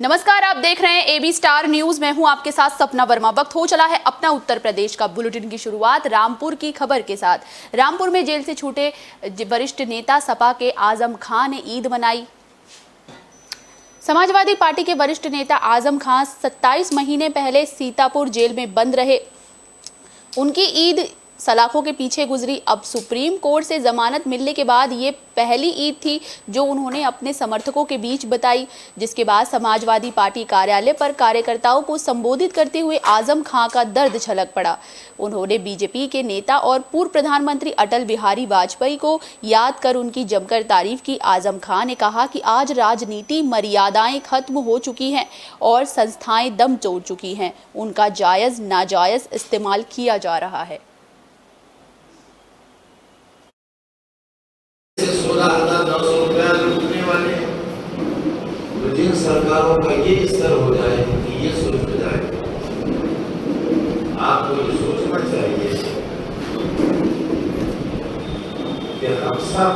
नमस्कार, आप देख रहे हैं एबी स्टार न्यूज। मैं हूं आपके साथ सपना वर्मा। वक्त हो चला है अपना उत्तर प्रदेश का। बुलेटिन की शुरुआत रामपुर की खबर के साथ। रामपुर में जेल से छूटे वरिष्ठ नेता सपा के आजम खां ने ईद मनाई। समाजवादी पार्टी के वरिष्ठ नेता आजम खां 27 महीने पहले सीतापुर जेल में बंद रहे। उनकी ईद सलाखों के पीछे गुजरी। अब सुप्रीम कोर्ट से जमानत मिलने के बाद ये पहली ईद थी जो उन्होंने अपने समर्थकों के बीच बताई, जिसके बाद समाजवादी पार्टी कार्यालय पर कार्यकर्ताओं को संबोधित करते हुए आजम खां का दर्द छलक पड़ा। उन्होंने बीजेपी के नेता और पूर्व प्रधानमंत्री अटल बिहारी वाजपेयी को याद कर उनकी जमकर तारीफ की। आजम खां ने कहा कि आज राजनीति मर्यादाएं खत्म हो चुकी हैं और संस्थाएं दम तोड़ चुकी हैं। उनका जायज नाजायज इस्तेमाल किया जा रहा है। 16,900 रुपया लूटने वाले, तो जिन सरकारों का ये स्तर हो जाए कि ये सोच हो जाए, आपको ये सोचना चाहिए कि हम सब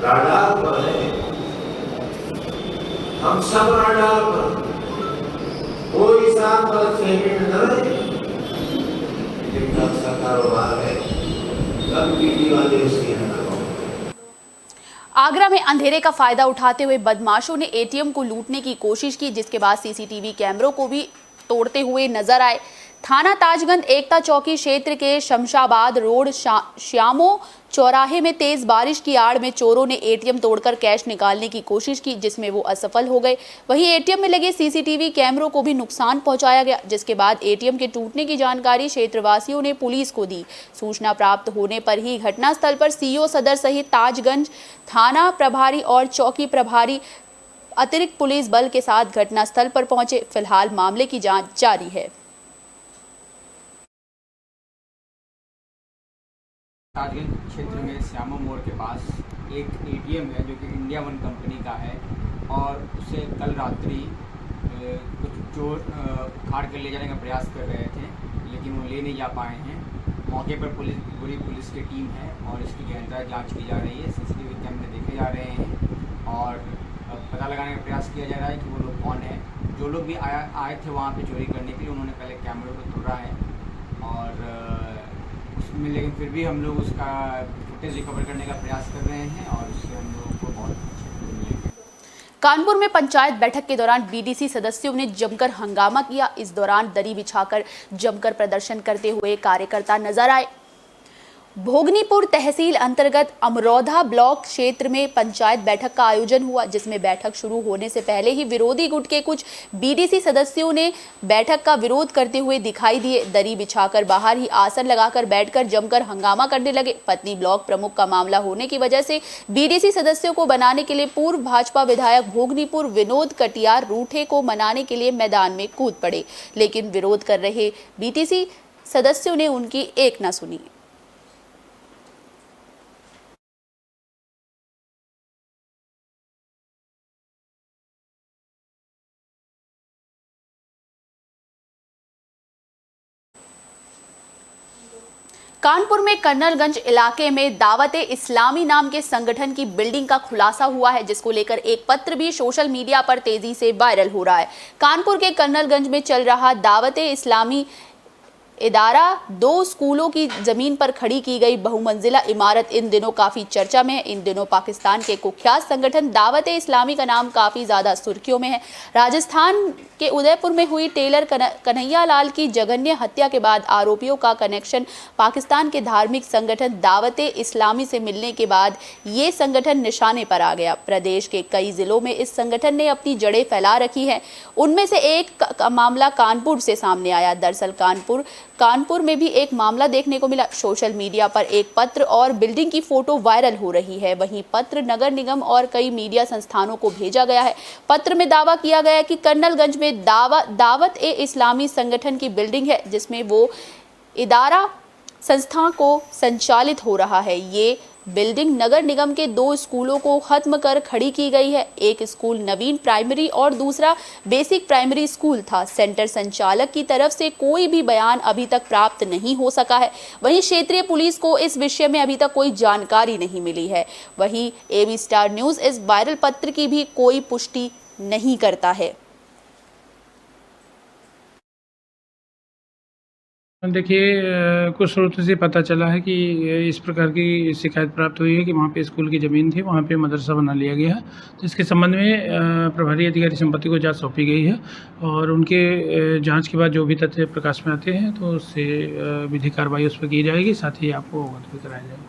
राडार पर हैं, हम सब राडार पर, कोई साथ गलतफहमी न रहे। लेकिन कब सा कारोबार है, कब पीढ़ी वाले उसकी है। आगरा में अंधेरे का फायदा उठाते हुए बदमाशों ने एटीएम को लूटने की कोशिश की, जिसके बाद सीसीटीवी कैमरों को भी तोड़ते हुए नजर आए। थाना ताजगंज एकता चौकी क्षेत्र के शमशाबाद रोड श्यामो चौराहे में तेज बारिश की आड़ में चोरों ने एटीएम तोड़कर कैश निकालने की कोशिश की, जिसमें वो असफल हो गए। वहीं एटीएम में लगे सीसीटीवी कैमरों को भी नुकसान पहुंचाया गया, जिसके बाद एटीएम के टूटने की जानकारी क्षेत्रवासियों ने पुलिस को दी। सूचना प्राप्त होने पर ही घटनास्थल पर सीओ सदर सहित ताजगंज थाना प्रभारी और चौकी प्रभारी अतिरिक्त पुलिस बल के साथ घटनास्थल पर पहुंचे। फिलहाल मामले की जांच जारी है। ताजगंज क्षेत्र में श्यामा मोड़ के पास एक एटीएम है जो कि इंडिया वन कंपनी का है, और उसे कल रात्रि कुछ चोर उखाड़ कर ले जाने का प्रयास कर रहे थे, लेकिन वो ले नहीं जा पाए हैं। मौके पर पूरी पुलिस की टीम है और इसकी गहनता जांच की जा रही है। सीसीटीवी कैमरे देखे जा रहे हैं और पता लगाने का प्रयास किया जा रहा है कि वो लोग कौन है। जो लोग भी आए थे वहाँ पे चोरी करने के लिए, उन्होंने पहले कैमरे को तोड़ा है और उसमें, लेकिन फिर भी हम लोग उसका फुटेज रिकवर करने का प्रयास कर रहे हैं और उससे हम लोगों को बहुत मिलेंगे। कानपुर में पंचायत बैठक के दौरान बीडीसी सदस्यों ने जमकर हंगामा किया। इस दौरान दरी बिछाकर जमकर प्रदर्शन करते हुए कार्यकर्ता नजर आए। भोगनीपुर तहसील अंतर्गत अमरौधा ब्लॉक क्षेत्र में पंचायत बैठक का आयोजन हुआ, जिसमें बैठक शुरू होने से पहले ही विरोधी गुट के कुछ बीडीसी सदस्यों ने बैठक का विरोध करते हुए दिखाई दिए। दरी बिछाकर बाहर ही आसन लगाकर बैठकर जमकर हंगामा करने लगे। पत्नी ब्लॉक प्रमुख का मामला होने की वजह से बीडीसी सदस्यों को बनाने के लिए पूर्व भाजपा विधायक भोगनीपुर विनोद कटियार रूठे को मनाने के लिए मैदान में कूद पड़े, लेकिन विरोध कर रहे बीडीसी सदस्यों ने उनकी एक न सुनी। कानपुर में कर्नलगंज इलाके में दावते इस्लामी नाम के संगठन की बिल्डिंग का खुलासा हुआ है, जिसको लेकर एक पत्र भी सोशल मीडिया पर तेजी से वायरल हो रहा है। कानपुर के कर्नलगंज में चल रहा दावते इस्लामी इदारा 2 स्कूलों की जमीन पर खड़ी की गई बहुमंजिला इमारत इन दिनों काफी चर्चा में है। इन दिनों पाकिस्तान के कुख्यात संगठन दावते इस्लामी का नाम काफी ज्यादा सुर्खियों में है। राजस्थान के उदयपुर में हुई टेलर कन्हैया लाल की जघन्य हत्या के बाद आरोपियों का कनेक्शन पाकिस्तान के धार्मिक संगठन दावते इस्लामी से मिलने के बाद ये संगठन निशाने पर आ गया। प्रदेश के कई जिलों में इस संगठन ने अपनी जड़ें फैला रखी हैं। उनमें से एक मामला कानपुर से सामने आया। दरअसल कानपुर में भी एक मामला देखने को मिला। सोशल मीडिया पर एक पत्र और बिल्डिंग की फोटो वायरल हो रही है। वहीं पत्र नगर निगम और कई मीडिया संस्थानों को भेजा गया है। पत्र में दावा किया गया है कि कर्नलगंज में दावत ए इस्लामी संगठन की बिल्डिंग है, जिसमें वो इदारा संस्था को संचालित हो रहा है। ये बिल्डिंग नगर निगम के 2 स्कूलों को खत्म कर खड़ी की गई है। एक स्कूल नवीन प्राइमरी और दूसरा बेसिक प्राइमरी स्कूल था। सेंटर संचालक की तरफ से कोई भी बयान अभी तक प्राप्त नहीं हो सका है। वहीं क्षेत्रीय पुलिस को इस विषय में अभी तक कोई जानकारी नहीं मिली है। वहीं एबी स्टार न्यूज इस वायरल पत्र की भी कोई पुष्टि नहीं करता है। देखिए, कुछ स्रोतों से पता चला है कि इस प्रकार की शिकायत प्राप्त हुई है कि वहाँ पे स्कूल की ज़मीन थी, वहाँ पे मदरसा बना लिया गया है। तो इसके संबंध में प्रभारी अधिकारी संपत्ति को जांच सौंपी गई है और उनके जांच के बाद जो भी तथ्य प्रकाश में आते हैं तो उससे विधिक कार्रवाई उस पर की जाएगी, साथ ही आपको अवगत भी कराया जाएगा।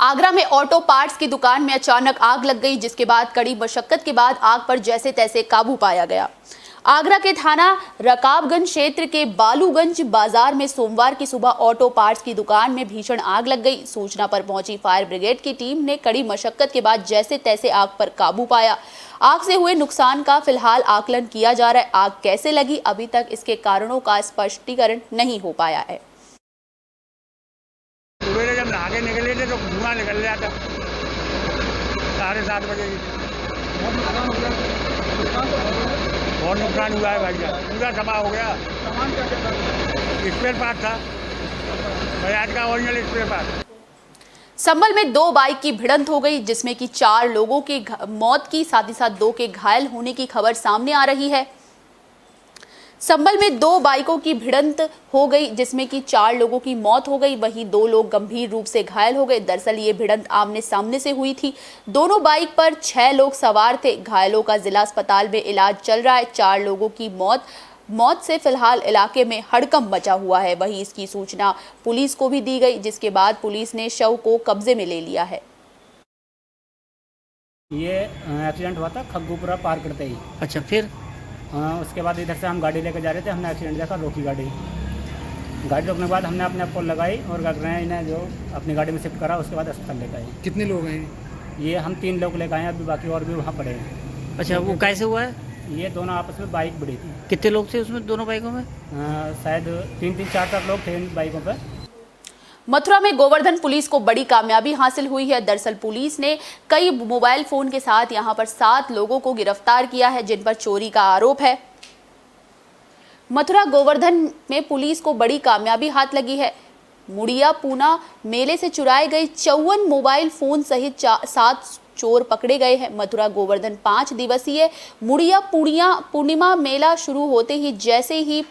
आगरा में ऑटो पार्ट्स की दुकान में अचानक आग लग गई, जिसके बाद कड़ी मशक्कत के बाद आग पर जैसे तैसे काबू पाया गया। आगरा के थाना रकाबगंज क्षेत्र के बालूगंज बाजार में सोमवार की सुबह ऑटो पार्ट्स की दुकान में भीषण आग लग गई। सूचना पर पहुंची फायर ब्रिगेड की टीम ने कड़ी मशक्कत के बाद जैसे तैसे आग पर काबू पाया। आग से हुए नुकसान का फिलहाल आकलन किया जा रहा है। आग कैसे लगी, अभी तक इसके कारणों का स्पष्टीकरण नहीं हो पाया है। सवेरे जब नहा के निकले थे तो धुआं निकल रहा था 7:30 बजे। बहुत नुकसान हुआ है भाई साहब, पूरा तबाह हो गया। स्पेयर पार्ट था, बजाज का ओरिजिनल स्पेयर पार्ट। संभल में 2 बाइक की भिड़ंत हो गई, जिसमें कि 4 लोगों की मौत की, साथ ही साथ 2 के घायल होने की खबर सामने आ रही है। संभल में 2 बाइकों की भिड़ंत हो गई, जिसमें कि 4 लोगों की मौत हो गई, वहीं 2 लोग गंभीर रूप से घायल हो गए। दरअसल ये भिड़ंत आमने सामने से हुई थी। दोनों बाइक पर 6 लोग सवार थे। घायलों का जिला अस्पताल में इलाज चल रहा है। 4 लोगों की मौत से फिलहाल इलाके में हड़कंप मचा हुआ है। वहीं इसकी सूचना पुलिस को भी दी गई, जिसके बाद पुलिस ने शव को कब्जे में ले लिया है। ये एक्सीडेंट हुआ था खग्गूपुरा पार करते ही। अच्छा, फिर उसके बाद इधर से हम गाड़ी लेकर जा रहे थे, हमने एक्सीडेंट देखा, रोकी गाड़ी रोकने के बाद हमने अपने पोल लगाई और कर रहे हैं इन्हें जो अपनी गाड़ी में शिफ्ट करा, उसके बाद अस्पताल लेकर आए। कितने लोग हैं? ये हम 3 लोग लेकर आए हैं, अभी बाकी और भी वहाँ पड़े हैं। अच्छा, वो कैसे हुआ है? ये दोनों आपस में बाइक बढ़ी थी। कितने लोग थे उसमें, दोनों बाइकों में? शायद 3-4 लोग थे इन बाइकों पर। मथुरा में गोवर्धन पुलिस को बड़ी कामयाबी हासिल हुई है। दरअसल पुलिस ने कई मोबाइल फोन के साथ यहां पर 7 लोगों को गिरफ्तार किया है, जिन पर चोरी का आरोप है। मथुरा गोवर्धन में पुलिस को बड़ी कामयाबी हाथ लगी है। मुड़िया पूना मेले से चुराए गए 54 मोबाइल फोन सहित 7 चोर पकड़े गए हैं। मथुरा गोवर्धन 5 दिवसीय मुड़िया पूर्णिमा मेला शुरू होते ही जैसे ही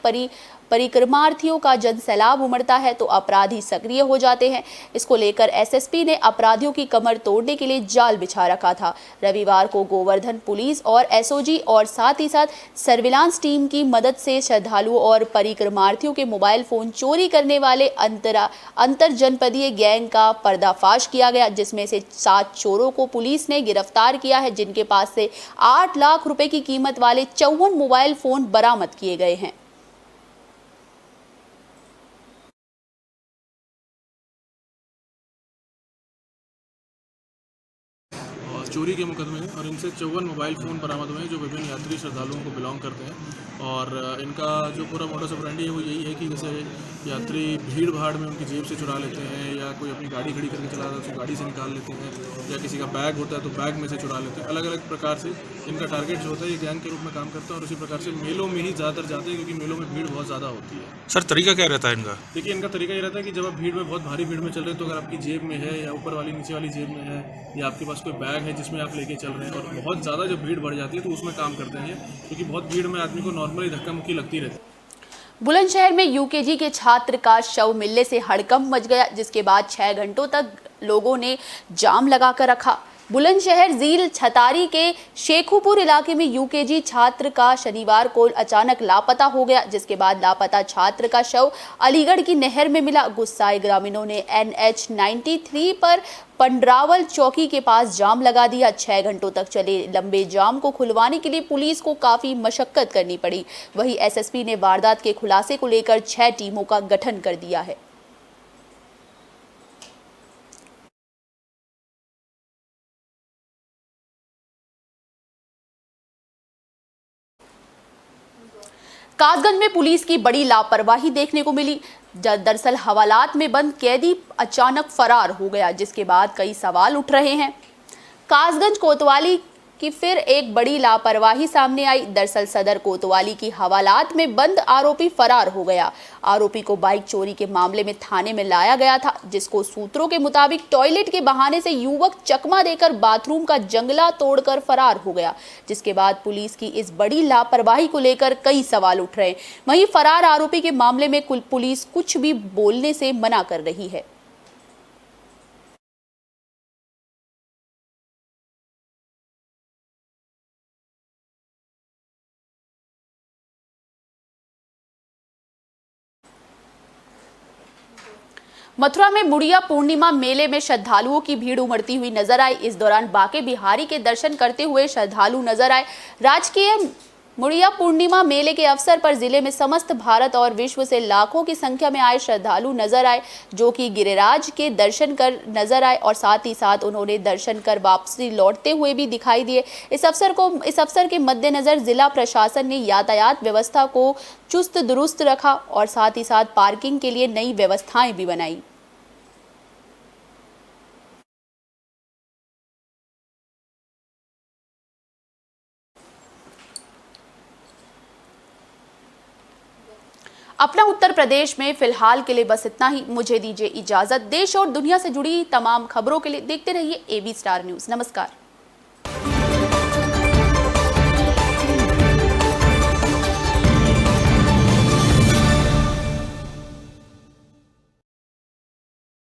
परिक्रमार्थियों का जनसैलाब उमड़ता है तो अपराधी सक्रिय हो जाते हैं। इसको लेकर एसएसपी ने अपराधियों की कमर तोड़ने के लिए जाल बिछा रखा था। रविवार को गोवर्धन पुलिस और एसओजी और साथ ही साथ सर्विलांस टीम की मदद से श्रद्धालुओं और परिक्रमार्थियों के मोबाइल फोन चोरी करने वाले अंतर जनपदीय गैंग का पर्दाफाश किया गया, जिसमें से 7 चोरों को पुलिस ने गिरफ्तार किया है, जिनके पास से 8 लाख रुपए की कीमत वाले 54 मोबाइल फोन बरामद किए गए हैं। चोरी के मुकदमे हैं और इनसे 54 मोबाइल फ़ोन बरामद हुए हैं जो विभिन्न यात्री श्रद्धालुओं को बिलोंग करते हैं। और इनका जो पूरा मोडस ऑपरेंडी है वो यही है कि जैसे यात्री भीड़ भाड़ में उनकी जेब से चुरा लेते हैं, या कोई अपनी गाड़ी खड़ी करके चला रहा है उसको गाड़ी से निकाल लेते हैं, या किसी का बैग होता है तो बैग में से चुरा लेते हैं। अलग अलग प्रकार से इनका टारगेट जो होता है ये गैंग के रूप में काम करता है। और उसी प्रकार से मेलों में ही ज़्यादातर जाते हैं, क्योंकि मेलों में भीड़ बहुत ज़्यादा होती है। सर, तरीका क्या रहता है इनका? देखिए, इनका तरीका ये रहता है कि जब आप भीड़ में, बहुत भारी भीड़ में चल रहे हैं, तो अगर आपकी जेब में है या ऊपर वाली नीचे वाली जेब में है, या आपके पास कोई बैग है जिसमें आप लेके चल रहे हैं, और बहुत ज़्यादा जब भीड़ बढ़ जाती है तो उसमें काम करते हैं, क्योंकि बहुत भीड़ में आदमी को नॉर्मली धक्का मुक्की लगती रहती है। बुलंदशहर में यूकेजी के छात्र का शव मिलने से हड़कंप मच गया, जिसके बाद 6 घंटों तक लोगों ने जाम लगाकर रखा। बुलंदशहर झील छतारी के शेखुपुर इलाके में यूकेजी छात्र का शनिवार को अचानक लापता हो गया, जिसके बाद लापता छात्र का शव अलीगढ़ की नहर में मिला। गुस्साए ग्रामीणों ने NH 93 पर पंडरावल चौकी के पास जाम लगा दिया। 6 घंटों तक चले लंबे जाम को खुलवाने के लिए पुलिस को काफी मशक्कत करनी पड़ी। वहीं एसएसपी ने वारदात के खुलासे को लेकर 6 टीमों का गठन कर दिया है। कासगंज में पुलिस की बड़ी लापरवाही देखने को मिली। दरअसल हवालात में बंद कैदी अचानक फरार हो गया, जिसके बाद कई सवाल उठ रहे हैं। कासगंज कोतवाली कि फिर एक बड़ी लापरवाही सामने आई। दरअसल सदर कोतवाली की हवालात में बंद आरोपी फरार हो गया। आरोपी को बाइक चोरी के मामले में थाने में लाया गया था, जिसको सूत्रों के मुताबिक टॉयलेट के बहाने से युवक चकमा देकर बाथरूम का जंगला तोड़कर फरार हो गया, जिसके बाद पुलिस की इस बड़ी लापरवाही को लेकर कई सवाल उठ रहे हैं। वहीं फरार आरोपी के मामले में पुलिस कुछ भी बोलने से मना कर रही है। मथुरा में मुड़िया पूर्णिमा मेले में श्रद्धालुओं की भीड़ उमड़ती हुई नजर आई। इस दौरान बांके बिहारी के दर्शन करते हुए श्रद्धालु नजर आए। राजकीय मुड़िया पूर्णिमा मेले के अवसर पर जिले में समस्त भारत और विश्व से लाखों की संख्या में आए श्रद्धालु नजर आए, जो कि गिरिराज के दर्शन कर नजर आए और साथ ही साथ उन्होंने दर्शन कर वापसी लौटते हुए भी दिखाई दिए। इस अवसर के मद्देनजर जिला प्रशासन ने यातायात व्यवस्था को चुस्त दुरुस्त रखा और साथ ही साथ पार्किंग के लिए नई व्यवस्थाएं भी बनाई। अपना उत्तर प्रदेश में फिलहाल के लिए बस इतना ही। मुझे दीजिए इजाजत। देश और दुनिया से जुड़ी तमाम खबरों के लिए देखते रहिए AB स्टार न्यूज़। नमस्कार।